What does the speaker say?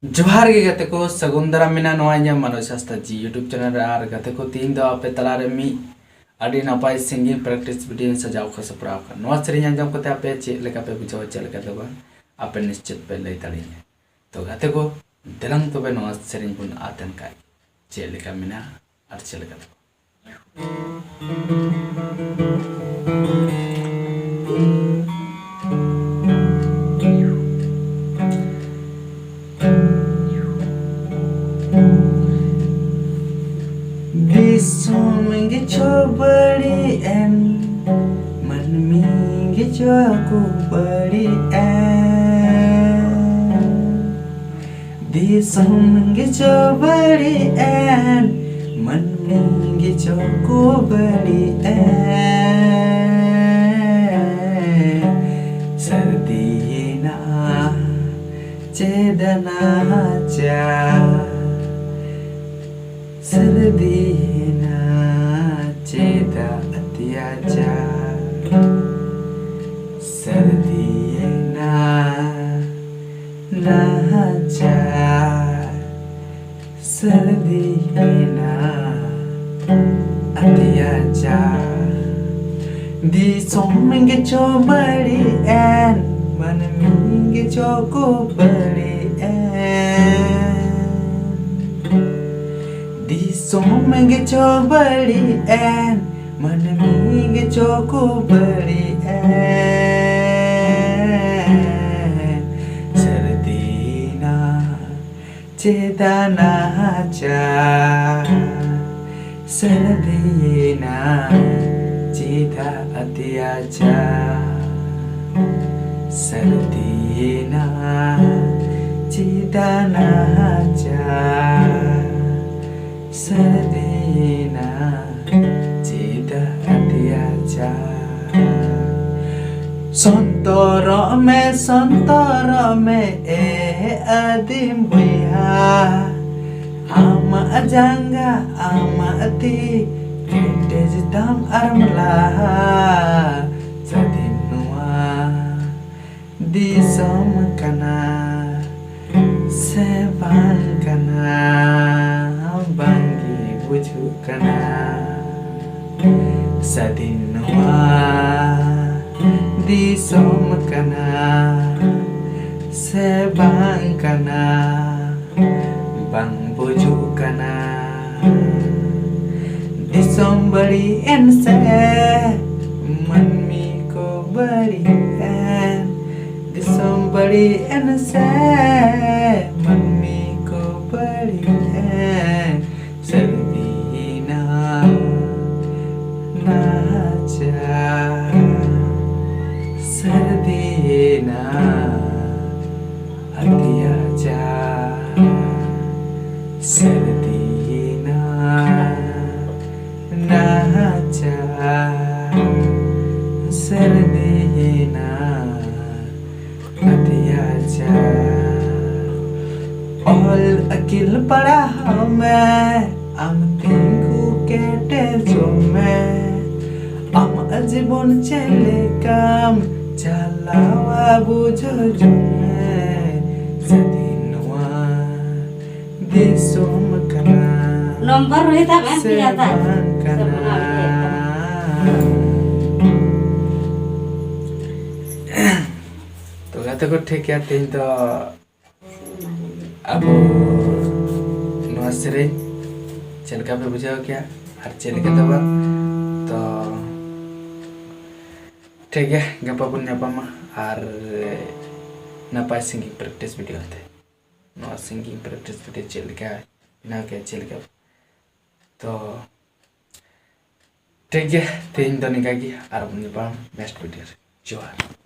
जोहार गे गते को सगुन दाराम मेना नोआ इᱧᱟᱹᱜ मनोज हांसदा जी यूट्यूब चैनल रे आर गते को तीन दो आपे तला रे मी अडी नापाय सिंगिंग प्रैक्टिस वीडियो सजाव को सपराव का नोआ सेरिंग आंजम कते आपे चे लेका पे बुझाव चे लेका दबा आपे निश्चित पे लई ताड़ी तो गते को देलंग तबे नोआ सेरिंग बुन आतन का चे लेका मेना आर चे लेका Disomenge chobari en manminge choku bari en Disomenge chobari en manminge choku bari en Sardina chedana cha सर्दीना चेता अत्याचार सर्दीना नाचार सर्दीना अत्याचार दिसोमेंगे चोबड़ी एन मन मिंगे चोको बड़ी N Disomenge chobari en manminge choku bari en Sardina chedana cha Sardina cheda atyacha Sardina chedana cha Sardina cita atiacha Sontoro me adim buya Ama ajanga ama ati Kete jitam armla Sadim nuwa Disom kana Seban kana Bangi buju kana Sadinwa Disom kana Sebang kana Bang buju kana Disom bari en se Manmi ko bari en Disom bari en se Manmi ko bari en Sardina nacha Sardina atyacha Sardina nacha Sardina atyacha All akil pada hame am tinku kete jome am ajibon chele kam chalawa bujo jome Sadinwa disum kana nomor kita kan kelihatan तो कहते को ठीक है तीन तो अब नमस्ते चलका पे बुझाओ क्या हर चल के दबा तो ठीक है गपा पुन न्यापामा और नापाय सिंगिंग प्रैक्टिस वीडियो होते नो सिंगिंग प्रैक्टिस वीडियो चल क्या ना क्या चल क्या तो ठीक है तीन तो निकागी और पुन न्यापाम बेस्ट वीडियो जोहार